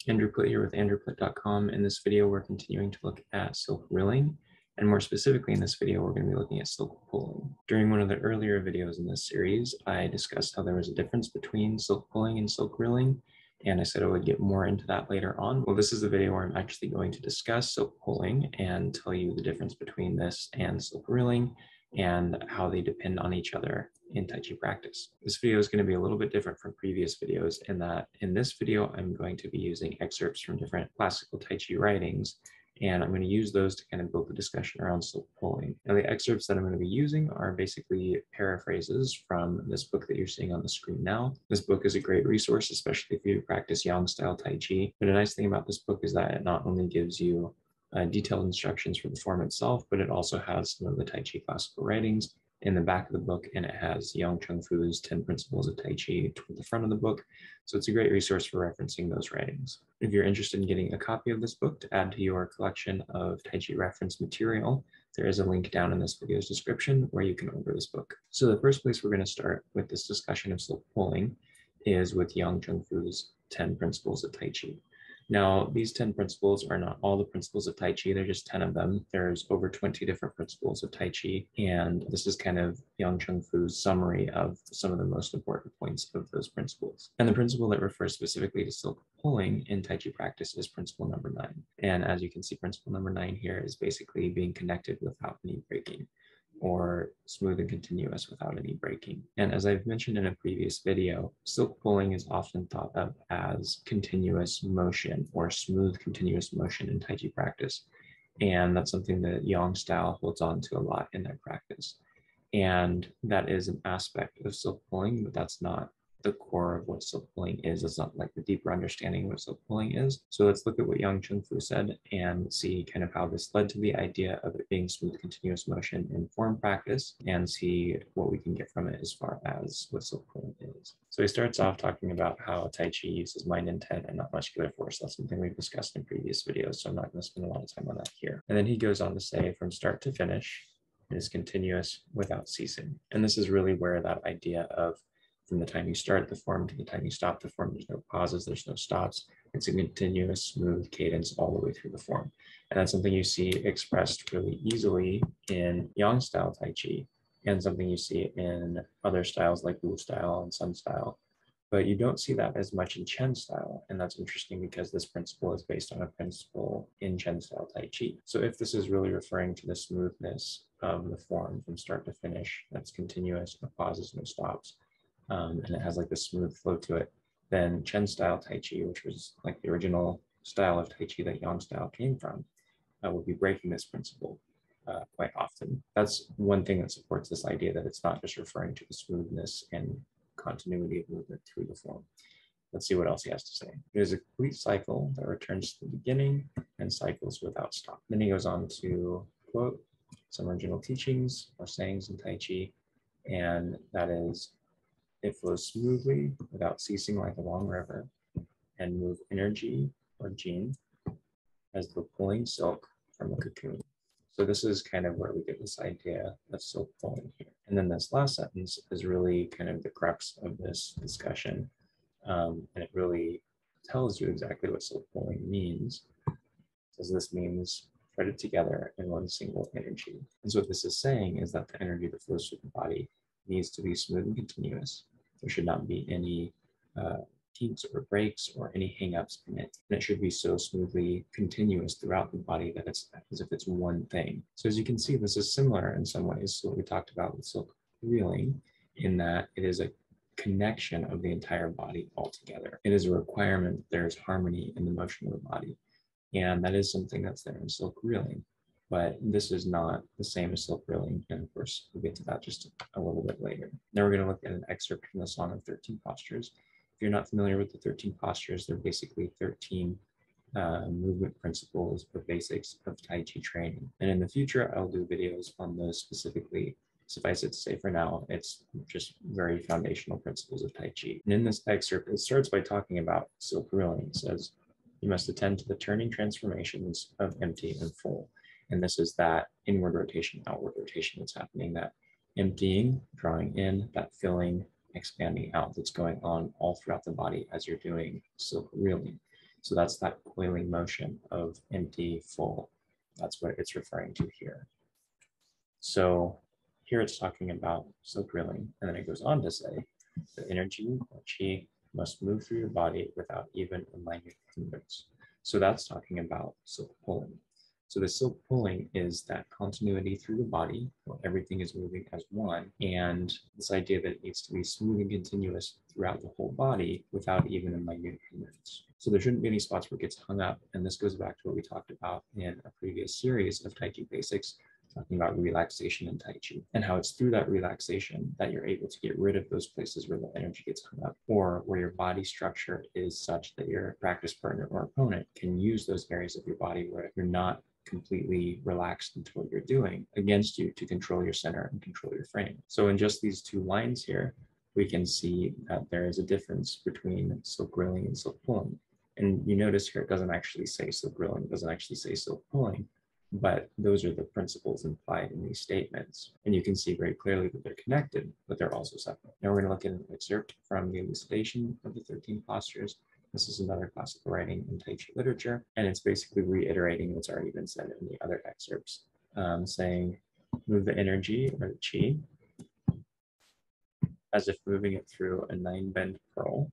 Andrew Plitt here with andrewplitt.com. In this video, we're continuing to look at silk rilling, and more specifically in this video, we're going to be looking at silk pulling. During one of the earlier videos in this series, I discussed how there was a difference between silk pulling and silk rilling, and I said I would get more into that later on. Well, this is the video where I'm actually going to discuss silk pulling and tell you the difference between this and silk rilling and how they depend on each other in Tai Chi practice. This video is going to be a little bit different from previous videos in that in this video, I'm going to be using excerpts from different classical Tai Chi writings, and I'm going to use those to kind of build the discussion around silk pulling. Now, the excerpts that I'm going to be using are basically paraphrases from this book that you're seeing on the screen now. This book is a great resource, especially if you practice Yang style Tai Chi. But a nice thing about this book is that it not only gives you detailed instructions for the form itself, but it also has some of the Tai Chi classical writings in the back of the book, and it has Yang Chung Fu's 10 Principles of Tai Chi toward the front of the book. So it's a great resource for referencing those writings. If you're interested in getting a copy of this book to add to your collection of Tai Chi reference material, there is a link down in this video's description where you can order this book. So the first place we're going to start with this discussion of silk pulling is with Yang Chung Fu's 10 Principles of Tai Chi. Now, these 10 principles are not all the principles of Tai Chi, they're just 10 of them. There's over 20 different principles of Tai Chi, and this is kind of Yang Chung Fu's summary of some of the most important points of those principles. And the principle that refers specifically to silk pulling in Tai Chi practice is principle number 9. And as you can see, principle number 9 here is basically being connected without any breaking, or smooth and continuous without any breaking. And as I've mentioned in a previous video, silk pulling is often thought of as continuous motion or smooth continuous motion in Tai Chi practice. And that's something that Yang style holds on to a lot in their practice. And that is an aspect of silk pulling, but that's not the core of what silk pulling is. It's not like the deeper understanding of what silk pulling is. So let's look at what Yang Chung Fu said and see kind of how this led to the idea of it being smooth continuous motion in form practice, and see what we can get from it as far as what silk pulling is. So he starts off talking about how Tai Chi uses mind intent and not muscular force. That's something we've discussed in previous videos, so I'm not going to spend a lot of time on that here. And then he goes on to say, from start to finish, it is continuous without ceasing. And this is really where that idea of from the time you start the form to the time you stop the form, there's no pauses, there's no stops. It's a continuous, smooth cadence all the way through the form. And that's something you see expressed really easily in Yang style Tai Chi, and something you see in other styles like Wu style and Sun style. But you don't see that as much in Chen style. And that's interesting because this principle is based on a principle in Chen style Tai Chi. So if this is really referring to the smoothness of the form from start to finish, that's continuous, no pauses, no stops, and it has like this smooth flow to it, then Chen style Tai Chi, which was like the original style of Tai Chi that Yang style came from, would be breaking this principle quite often. That's one thing that supports this idea that it's not just referring to the smoothness and continuity of movement through the form. Let's see what else he has to say. It is a complete cycle that returns to the beginning and cycles without stop. Then he goes on to quote some original teachings or sayings in Tai Chi, and that is, it flows smoothly without ceasing like a long river, and move energy or jin as the pulling silk from a cocoon. So this is kind of where we get this idea of silk pulling here. And then this last sentence is really kind of the crux of this discussion. And it really tells you exactly what silk pulling means. So this means threaded together in one single energy. And so what this is saying is that the energy that flows through the body needs to be smooth and continuous. There should not be any kinks or breaks or any hangups in it. And it should be so smoothly continuous throughout the body that it's as if it's one thing. So as you can see, this is similar in some ways to what we talked about with silk reeling, in that it is a connection of the entire body all together. It is a requirement that there's harmony in the motion of the body. And that is something that's there in silk reeling. But this is not the same as silk reeling, and of course we'll get to that just a little bit later. Now we're going to look at an excerpt from the Song of 13 Postures. If you're not familiar with the 13 postures, they're basically 13 movement principles or basics of Tai Chi training. And in the future, I'll do videos on those specifically. Suffice it to say for now, it's just very foundational principles of Tai Chi. And in this excerpt, it starts by talking about silk reeling. It says, you must attend to the turning transformations of empty and full. And this is that inward rotation, outward rotation that's happening, that emptying, drawing in, that filling, expanding out that's going on all throughout the body as you're doing silk reeling. So that's that coiling motion of empty, full. That's what it's referring to here. So here it's talking about silk reeling, and then it goes on to say, the energy or qi must move through your body without even a minute hindrance. So that's talking about silk pulling. So the silk pulling is that continuity through the body where everything is moving as one, and this idea that it needs to be smooth and continuous throughout the whole body without even a minute hindrance. So there shouldn't be any spots where it gets hung up, and this goes back to what we talked about in a previous series of Tai Chi Basics, talking about relaxation and Tai Chi, and how it's through that relaxation that you're able to get rid of those places where the energy gets hung up, or where your body structure is such that your practice partner or opponent can use those areas of your body where you're not completely relaxed into what you're doing against you to control your center and control your frame. So in just these two lines here, we can see that there is a difference between silk reeling and silk pulling. And you notice here, it doesn't actually say silk reeling, it doesn't actually say silk pulling, but those are the principles implied in these statements. And you can see very clearly that they're connected, but they're also separate. Now we're going to look at an excerpt from the elucidation of the 13 postures. This is another classical writing in Tai Chi literature, and it's basically reiterating what's already been said in the other excerpts, saying, move the energy or the qi as if moving it through a 9-bend pearl,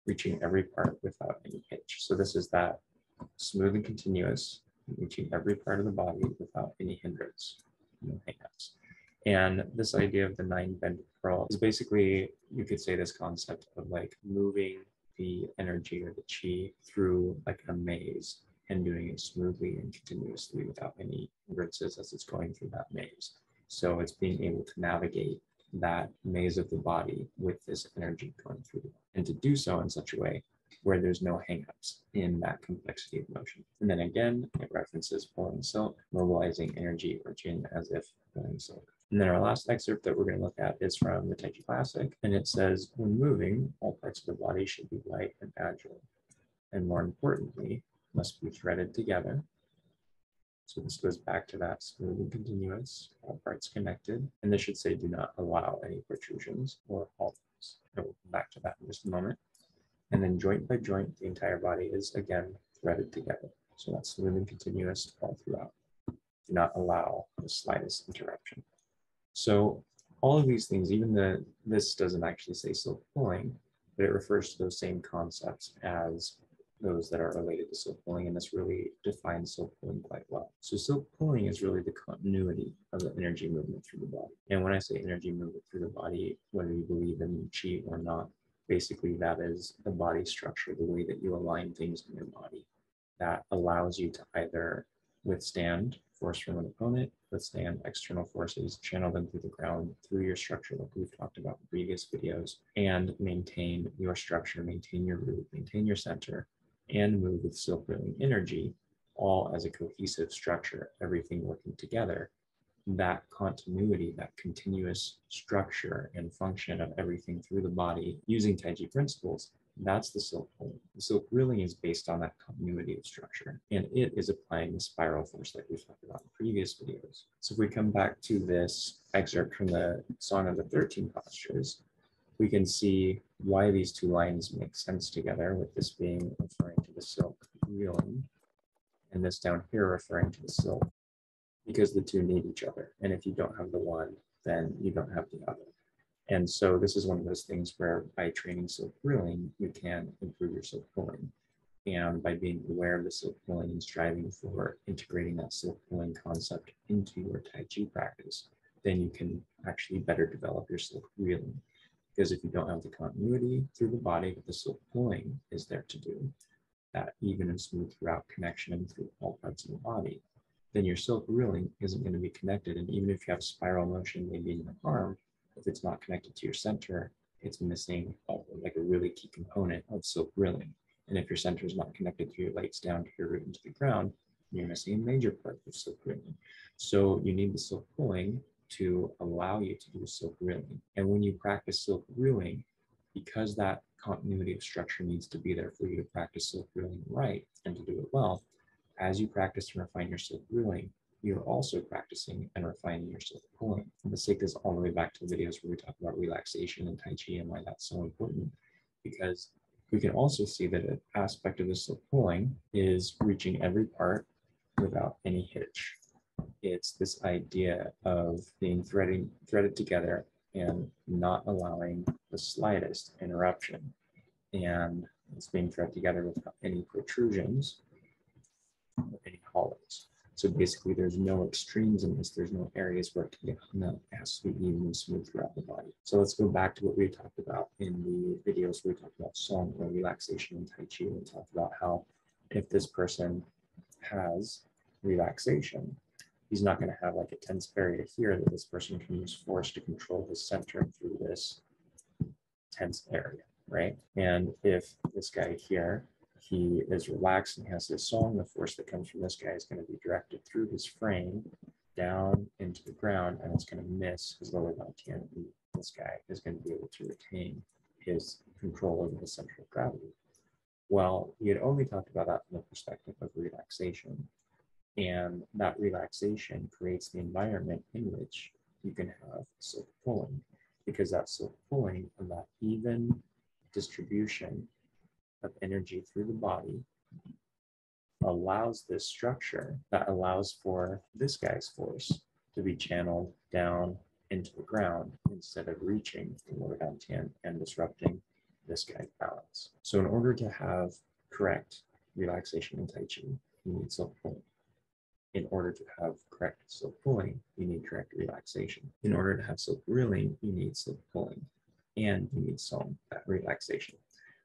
reaching every part without any hitch. So this is that smooth and continuous, reaching every part of the body without any hindrance, no hangups. And this idea of the 9-bend pearl is basically, you could say, this concept of like moving the energy or the qi through like a maze and doing it smoothly and continuously without any hindrances as it's going through that maze. So it's being able to navigate that maze of the body with this energy going through, and to do so in such a way where there's no hangups in that complexity of motion. And then again, it references pulling silk, mobilizing energy or jin as if pulling silk. And then our last excerpt that we're going to look at is from the Tai Chi Classic, and it says, when moving, all parts of the body should be light and agile, and more importantly, must be threaded together. So this goes back to that smooth and continuous, all parts connected, and this should say, do not allow any protrusions or haltings. I will come back to that in just a moment. And then joint by joint, the entire body is again threaded together. So that's smooth and continuous all throughout. Do not allow the slightest interruption. So all of these things, even this doesn't actually say silk pulling, but it refers to those same concepts as those that are related to silk pulling, and this really defines silk pulling quite well. So silk pulling is really the continuity of the energy movement through the body. And when I say energy movement through the body, whether you believe in qi or not, basically that is the body structure, the way that you align things in your body that allows you to either withstand force from an opponent, withstand external forces, channel them through the ground, through your structure like we've talked about in previous videos, and maintain your structure, maintain your root, maintain your center, and move with silk reeling energy, all as a cohesive structure, everything working together. That continuity, that continuous structure and function of everything through the body using Taiji principles, that's the silk pulling. The silk reeling is based on that continuity of structure, and it is applying the spiral force like we've talked about in previous videos. So if we come back to this excerpt from the Song of the 13 Postures, we can see why these two lines make sense together, with this being referring to the silk reeling, and this down here referring to the silk, because the two need each other. And if you don't have the one, then you don't have the other. And so this is one of those things where by training silk reeling, you can improve your silk pulling. And by being aware of the silk pulling and striving for integrating that silk pulling concept into your Tai Chi practice, then you can actually better develop your silk reeling. Because if you don't have the continuity through the body that the silk pulling is there to do, that even and smooth throughout connection through all parts of the body, then your silk reeling isn't going to be connected. And even if you have spiral motion maybe in your arm, if it's not connected to your center, it's missing like a really key component of silk reeling. And if your center is not connected to your legs down to your root into the ground, you're missing a major part of silk reeling. So you need the silk pulling to allow you to do silk reeling. And when you practice silk reeling, because that continuity of structure needs to be there for you to practice silk reeling right and to do it well, as you practice and refine your silk reeling, you're also practicing and refining your silk pulling. And let's take this all the way back to the videos where we talk about relaxation and Tai Chi and why that's so important. Because We can also see that an aspect of the silk pulling is reaching every part without any hitch. It's this idea of being threaded together and not allowing the slightest interruption. And it's being threaded together without any protrusions or any hollows. So basically there's no extremes in this. There's no areas where it can get hung up. It has to be even and smooth throughout the body. So let's go back to what we talked about in the videos where we talked about song or relaxation and Tai Chi. We talked about how if this person has relaxation, he's not going to have like a tense area here that this person can use force to control his center through this tense area, right? And if this guy here, he is relaxed and has this song, the force that comes from this guy is going to be directed through his frame down into the ground, and it's going to miss his lower dantian. This guy is going to be able to retain his control over the center of gravity. Well, we had only talked about that from the perspective of relaxation. And that relaxation creates the environment in which you can have silk pulling, because that silk pulling and that even distribution of energy through the body allows this structure that allows for this guy's force to be channeled down into the ground instead of reaching the lower dantian and disrupting this guy's balance. So in order to have correct relaxation in Tai Chi, you need silk pulling. In order to have correct silk pulling, you need correct relaxation. In order to have silk reeling, you need silk pulling, and you need some that relaxation.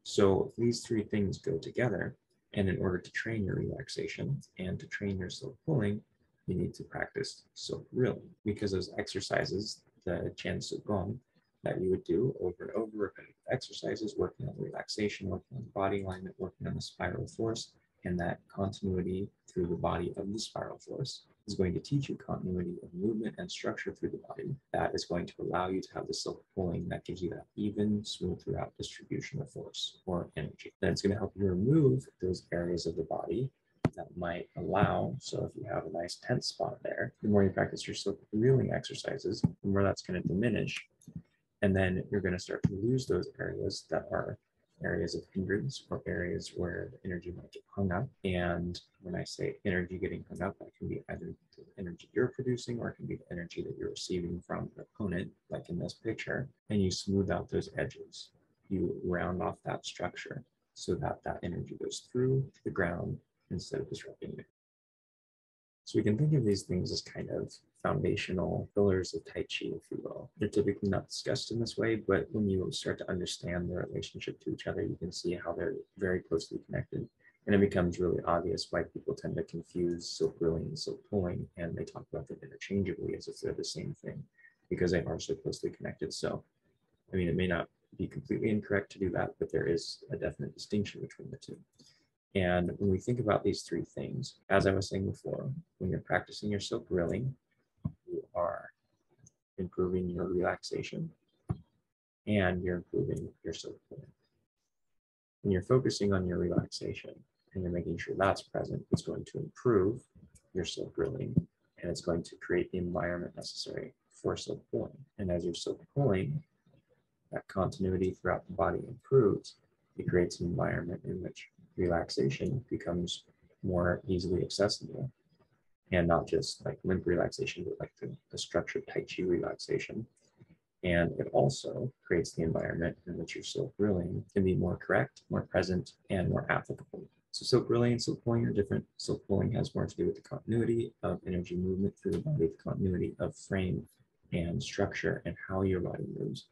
So these three things go together, and in order to train your relaxation and to train your silk pulling, you need to practice silk reeling, because those exercises, the Chan Silk Gong, that you would do over and over, repetitive exercises, working on the relaxation, working on the body alignment, working on the spiral force, and that continuity through the body of the spiral force is going to teach you continuity of movement and structure through the body. That is going to allow you to have the silk pulling that gives you that even, smooth throughout distribution of force or energy. Then it's going to help you remove those areas of the body that might allow, so if you have a nice tense spot there, the more you practice your silk reeling exercises, the more that's going to diminish. And then you're going to start to lose those areas that are areas of hindrance or areas where the energy might get hung up. And when I say energy getting hung up, that can be either the energy you're producing or it can be the energy that you're receiving from the opponent, like in this picture, and you smooth out those edges. You round off that structure so that that energy goes through the ground instead of disrupting it. So we can think of these things as kind of foundational pillars of Tai Chi, if you will. They're typically not discussed in this way, but when you start to understand their relationship to each other, you can see how they're very closely connected. And it becomes really obvious why people tend to confuse silk reeling and silk pulling, and they talk about them interchangeably as if they're the same thing, because they are so closely connected. So, I mean, it may not be completely incorrect to do that, but there is a definite distinction between the two. And when we think about these three things, as I was saying before, when you're practicing your silk reeling, you are improving your relaxation and you're improving your silk pulling. When you're focusing on your relaxation and you're making sure that's present, it's going to improve your silk reeling and it's going to create the environment necessary for silk pulling. And as your silk pulling, that continuity throughout the body improves, it creates an environment in which relaxation becomes more easily accessible, and not just like limp relaxation, but like the structured Tai Chi relaxation. And it also creates the environment in which your silk reeling can be more correct, more present, and more applicable. So silk reeling and silk pulling are different. Silk pulling has more to do with the continuity of energy movement through the body, the continuity of frame and structure and how your body moves.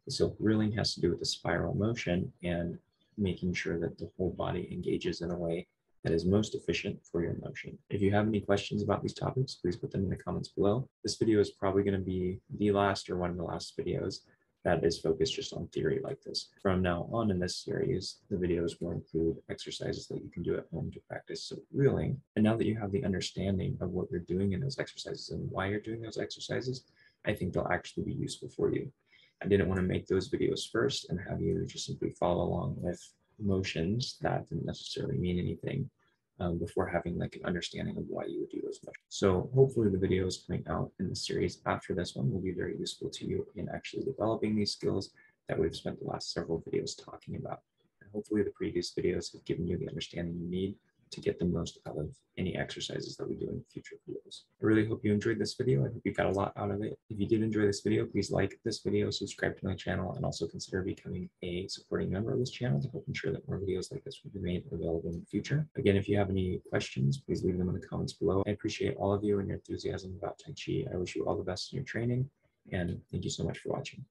The silk reeling has to do with the spiral motion and making sure that the whole body engages in a way that is most efficient for your motion. If you have any questions about these topics, please put them in the comments below. This video is probably going to be the last or one of the last videos that is focused just on theory like this. From now on in this series, the videos will include exercises that you can do at home to practice silk reeling. And now that you have the understanding of what you're doing in those exercises and why you're doing those exercises, I think they'll actually be useful for you. I didn't want to make those videos first and have you just simply follow along with motions that didn't necessarily mean anything before having like an understanding of why you would do those motions. So hopefully the videos coming out in the series after this one will be very useful to you in actually developing these skills that we've spent the last several videos talking about. And hopefully the previous videos have given you the understanding you need to get the most out of any exercises that we do in future videos. I really hope you enjoyed this video. I hope you got a lot out of it. If you did enjoy this video, please like this video, subscribe to my channel, and also consider becoming a supporting member of this channel to help ensure that more videos like this will be made available in the future. Again, if you have any questions, please leave them in the comments below. I appreciate all of you and your enthusiasm about Tai Chi. I wish you all the best in your training, and thank you so much for watching.